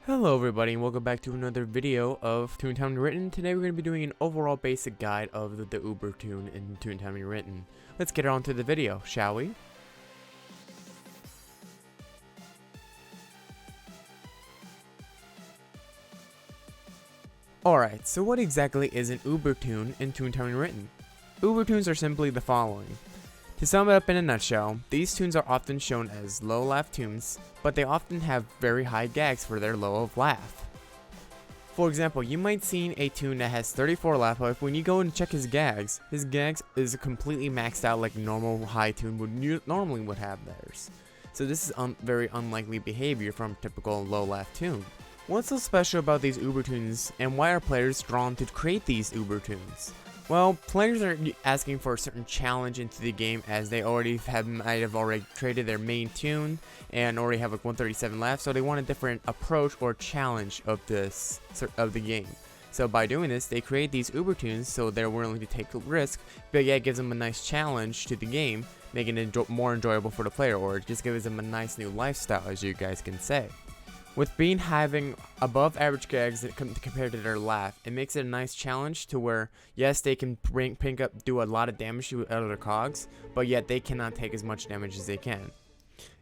Hello everybody and welcome back to another video of Toontown Rewritten. Today we're going to be doing an overall basic guide of the Uber Toon in Toontown Rewritten. Let's get on to the video, shall we? Alright, so what exactly is an Uber Toon in Toontown Rewritten? Uber Toons are simply the following. To sum it up in a nutshell, these toons are often shown as low laugh toons, but they often have very high gags for their low of laugh. For example, you might see a toon that has 34 laugh, but when you go and check his gags is completely maxed out like a normal high toon normally would have theirs. So this is very unlikely behavior from a typical low laugh toon. What's so special about these Uber toons, and why are players drawn to create these Uber toons? Well, players are asking for a certain challenge into the game, as they might have already created their main toon and already have like 137 laughs, so they want a different approach or challenge of the game. So by doing this, they create these Uber toons so they're willing to take a risk, but yet gives them a nice challenge to the game, making it more enjoyable for the player, or it just gives them a nice new lifestyle, as you guys can say. With having above average gags compared to their laugh, it makes it a nice challenge to where, yes, they can do a lot of damage to other cogs, but yet they cannot take as much damage as they can.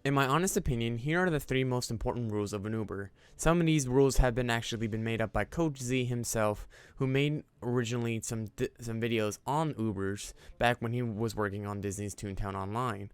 In my honest opinion, here are the 3 most important rules of an Uber. Some of these rules have actually been made up by Coach Z himself, who made originally some videos on Ubers back when he was working on Disney's Toontown Online.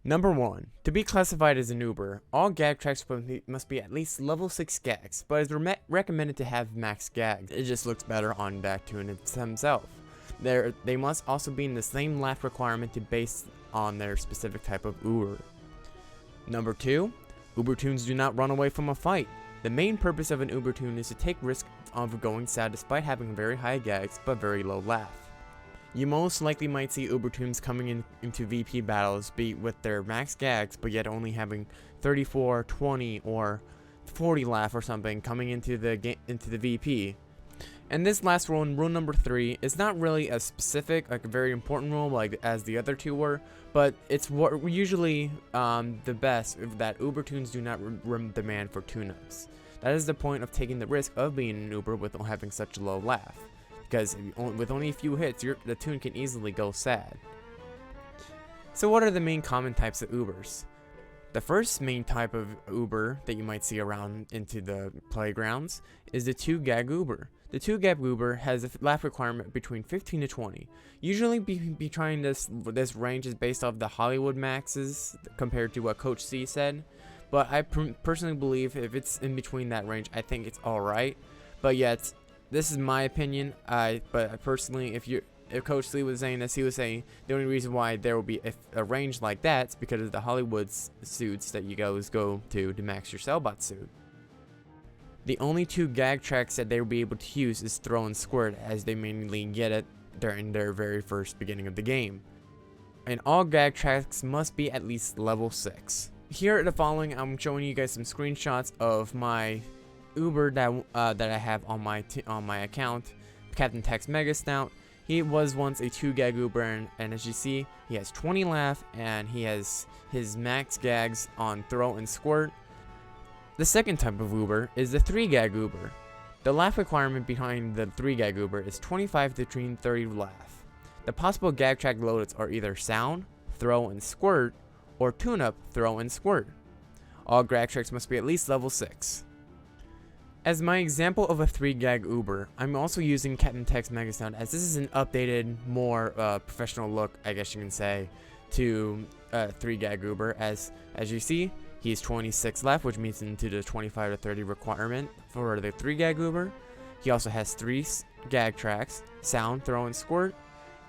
Number 1. To be classified as an Uber, all gag tracks must be at least level 6 gags, but it's recommended to have max gags. It just looks better on that toon himself. They must also be in the same laugh requirement based on their specific type of Uber. Number 2. Uber toons do not run away from a fight. The main purpose of an Uber toon is to take risk of going sad despite having very high gags but very low laugh. You most likely might see Uber toons coming into VP battles with their max gags, but yet only having 34, 20, or 40 laugh or something coming into the VP. And this last rule number 3, is not really a specific, like a very important rule like as the other 2 were, but it's usually the best that Uber toons do not demand for tune-ups. That is the point of taking the risk of being an Uber with having such a low laugh. Because with only a few hits, the toon can easily go sad. So what are the main common types of Ubers? The first main type of Uber that you might see around into the playgrounds is the 2 gag Uber. The 2 gag Uber has a laugh requirement between 15 to 20. Usually this range is based off the Hollywood maxes compared to what Coach Z said. But I personally believe if it's in between that range, I think it's alright. But yet, this is my opinion, but personally, if Coach Lee was saying this, he was saying the only reason why there will be a range like that is because of the Hollywood suits that you guys go to max your Cellbot suit. The only 2 gag tracks that they will be able to use is Throw and Squirt, as they mainly get it during their very first beginning of the game. And all gag tracks must be at least level 6. Here at the following, I'm showing you guys some screenshots of my Uber that I have on my account, Captain Tex Megasnout. He was once a 2 gag Uber, and as you see, he has 20 laugh and he has his max gags on Throw and Squirt. The second type of Uber is the 3 gag Uber. The laugh requirement behind the 3 gag Uber is 25 to 30 laugh. The possible gag track loadouts are either Sound, Throw and Squirt, or Tune Up, Throw and Squirt. All gag tracks must be at least level 6. As my example of a 3 gag Uber, I'm also using Captain Tex Megasnout, as this is an updated, more professional look, I guess you can say, to 3 gag Uber. As you see, he's 26 left, which means into the 25 to 30 requirement for the 3 gag Uber. He also has 3 gag tracks, Sound, Throw, and Squirt,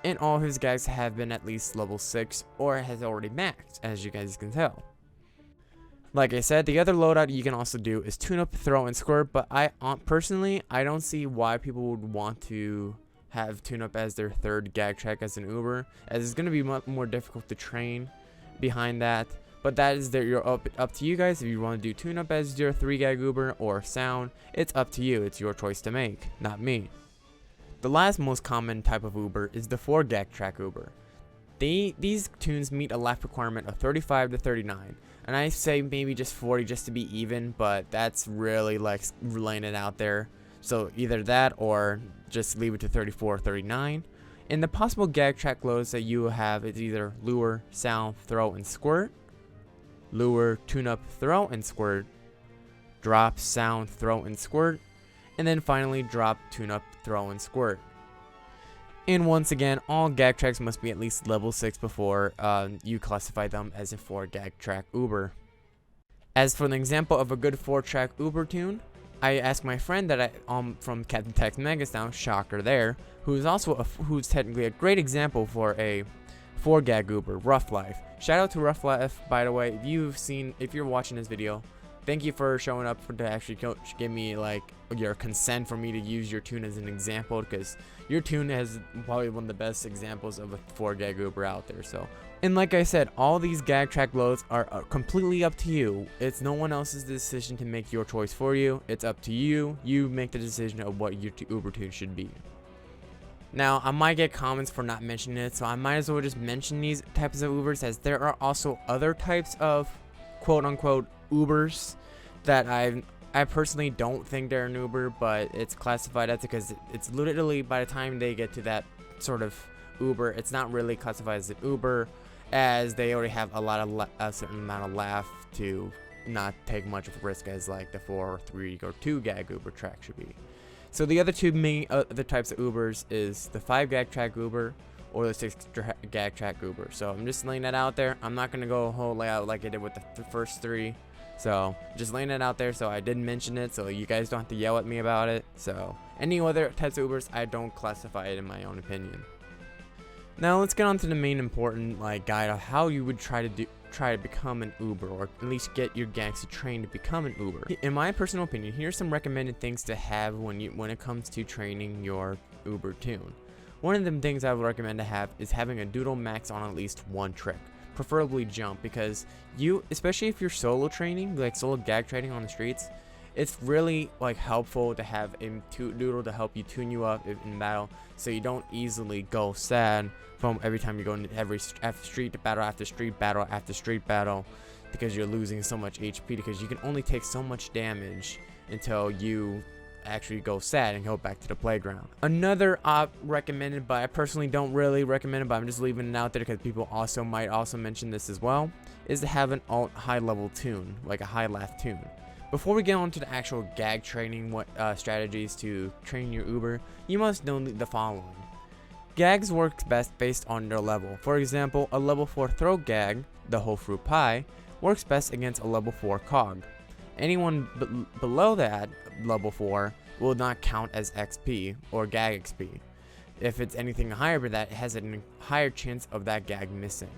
and all his gags have been at least level 6 or has already maxed, as you guys can tell. Like I said, the other loadout you can also do is Tune Up, Throw, and Squirt, but personally, I don't see why people would want to have Tune Up as their 3rd gag track as an Uber, as it's going to be much more difficult to train behind that. But that is up to you guys. If you want to do Tune Up as your 3 gag Uber or Sound, it's up to you. It's your choice to make, not me. The last most common type of Uber is the 4 gag track Uber. These toons meet a laugh requirement of 35 to 39. And I say maybe just 40 just to be even, but that's really like laying it out there. So either that or just leave it to 34 or 39. And the possible gag track loads that you have is either lure, sound, throw, and squirt, lure, tune up, throw, and squirt, drop, sound, throw, and squirt, and then finally drop, tune up, throw, and squirt. And once again, all gag tracks must be at least level 6 before you classify them as a 4 gag track Uber. As for an example of a good 4 track Uber tune, I asked my friend that from Captain Tex Megasnoop, shocker there, who's technically a great example for a 4 gag Uber, Rough Life. Shout out to Rough Life, by the way. If you're watching this video, thank you for showing up to actually give me like your consent for me to use your tune as an example, because your tune has probably one of the best examples of a 4 gag Uber out there. So, and like I said, all these gag track loads are completely up to you. It's no one else's decision to make your choice for you. It's up to you. You make the decision of what your Uber tune should be. Now, I might get comments for not mentioning it, so I might as well just mention these types of Ubers, as there are also other types of quote-unquote Ubers that I personally don't think they're an Uber, but it's classified as it because it's literally, by the time they get to that sort of Uber, it's not really classified as an Uber, as they already have a certain amount of LAFF to not take much of a risk as like the 4, 3, or 2 gag Uber track should be. So the other two main other types of Ubers is the 5 gag track Uber or the 6 gag track Uber. So I'm just laying that out there. I'm not going to go a whole layout like I did with the first 3. So just laying it out there, so I didn't mention it, so you guys don't have to yell at me about it. So any other types of Ubers, I don't classify it in my own opinion. Now let's get on to the main important guide of how you would try to become an Uber, or at least get your gangs to train to become an Uber. In my personal opinion, here's some recommended things to have when it comes to training your Uber tune. One of the things I would recommend to have is having a Doodle max on at least one trick. Preferably jump, because especially if you're solo training, like solo gag training on the streets, it's really helpful to have a Doodle to help you tune you up in battle, so you don't easily go sad from every time you go into every street battle after street battle after street battle, because you're losing so much HP, because you can only take so much damage until you actually go sad and go back to the playground. Another recommended, but I personally don't really recommend it, but I'm just leaving it out there because people might also mention this as well, is to have an alt high level tune, like a high LAFF tune. Before we get on to the actual gag training strategies to train your Uber, you must know the following. Gags work best based on their level. For example, a level 4 throw gag, the whole fruit pie, works best against a level 4 cog. Anyone below that level 4 will not count as XP or gag XP. If it's anything higher than that, it has a higher chance of that gag missing.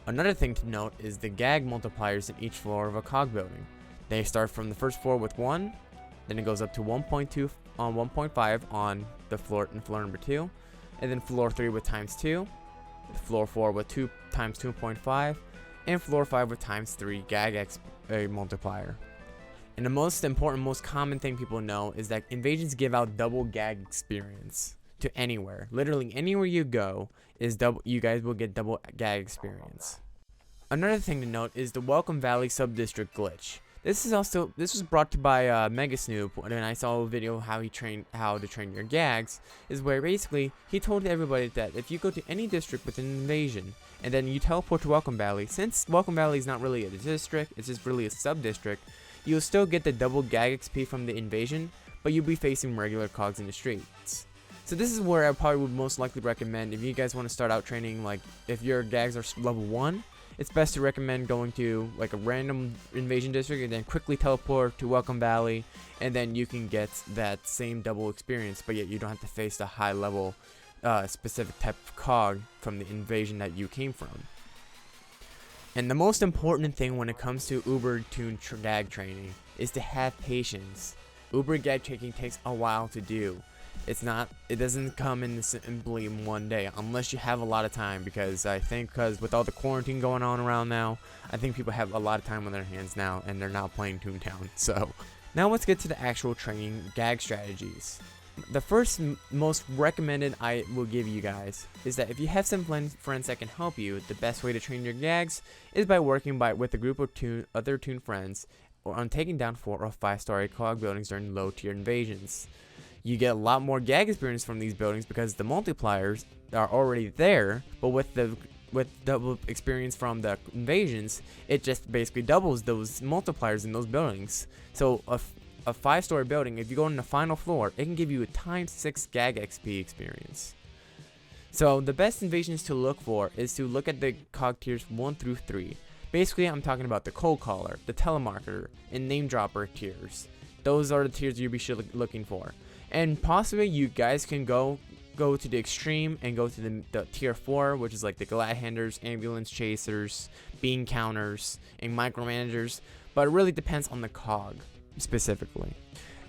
Another thing to note is the gag multipliers in each floor of a cog building. They start from the first floor with 1, then it goes up to 1.2 on 1.5 on the floor number 2, and then floor 3 with ×2, floor 4 with 2 times 2.5, and floor 5 with ×3 gag multiplier. And the most important, most common thing people know is that invasions give out double gag experience to anywhere. Literally anywhere you go you guys will get double gag experience. Another thing to note is the Welcome Valley sub-district glitch. This was brought to by Megasnoop when I saw a video how to train your gags, is where basically he told everybody that if you go to any district with an invasion and then you teleport to Welcome Valley, since Welcome Valley is not really a district, it's just really a sub-district, you'll still get the double gag XP from the invasion, but you'll be facing regular cogs in the streets. So this is where I probably would most likely recommend, if you guys want to start out training, if your gags are level 1, it's best to recommend going to a random invasion district and then quickly teleport to Welcome Valley, and then you can get that same double experience, but yet you don't have to face the high level specific type of cog from the invasion that you came from. And the most important thing when it comes to Uber Toon gag training is to have patience. Uber gag training takes a while to do. It doesn't come in simply in one day, unless you have a lot of time, because with all the quarantine going on around now, I think people have a lot of time on their hands now, and they're not playing Toontown. So now let's get to the actual training gag strategies. The first most recommended I will give you guys is that if you have some friends that can help you, the best way to train your gags is by working with a group of other Toon friends or on taking down 4 or 5-star Cog Buildings during low tier invasions. You get a lot more gag experience from these buildings because the multipliers are already there, but with double experience from the invasions, it just basically doubles those multipliers in those buildings. So a 5-story building, if you go on the final floor, it can give you a ×6 gag XP experience. So the best invasions to look for is to look at the cog tiers 1 through 3. Basically, I'm talking about the cold caller, the telemarketer, and name dropper tiers. Those are the tiers you'll be looking for. And possibly you guys can go to the extreme and go to the tier 4, which is like the glad handers, ambulance chasers, bean counters, and micromanagers, but it really depends on the cog specifically.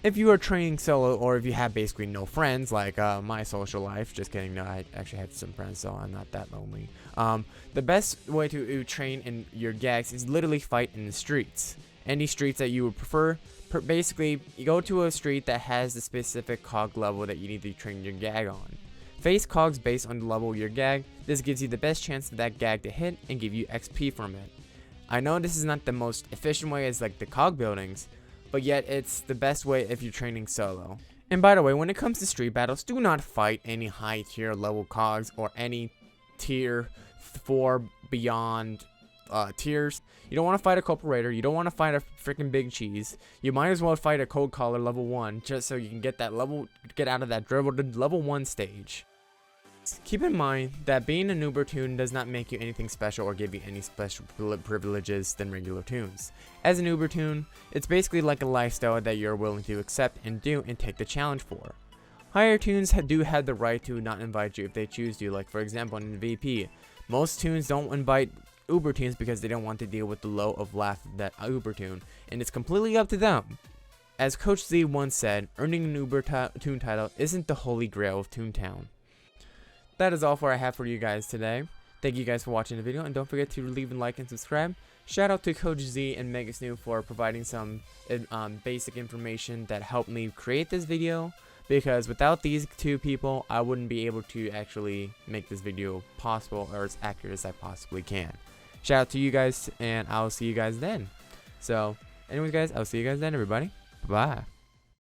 If you are training solo, or if you have basically no friends, like my social life, just kidding, no, I actually have some friends, so I'm not that lonely. The best way to train in your gags is literally fight in the streets. Any streets that you would prefer. Basically, you go to a street that has the specific cog level that you need to train your gag on. Face cogs based on the level of your gag. This gives you the best chance of that gag to hit and give you XP from it. I know this is not the most efficient way as like the cog buildings, but yet it's the best way if you're training solo. And by the way, when it comes to street battles, do not fight any high tier level cogs or any tier 4 beyond tiers. You don't want to fight a corporator. You don't want to fight a freaking big cheese. You might as well fight a cold caller level 1 just so you can get out of that dribble to level 1 stage. Keep in mind that being an Uber Toon does not make you anything special or give you any special privileges than regular Toons. As an Uber Toon, it's basically like a lifestyle that you're willing to accept and do and take the challenge for. Higher Toons do have the right to not invite you if they choose to, like for example in VP. Most Toons don't invite Uber Toons because they don't want to deal with the low of LAFF that Uber Toon, and it's completely up to them. As Coach Z once said, earning an Uber Toon title isn't the holy grail of Toontown. That is all I have for you guys today. Thank you guys for watching the video, and don't forget to leave a like and subscribe. Shout out to Coach Z and Megasnoop for providing some basic information that helped me create this video, because without these two people, I wouldn't be able to actually make this video possible or as accurate as I possibly can. Shout out to you guys, and I'll see you guys then. So, anyways guys, I'll see you guys then, everybody. Bye-bye.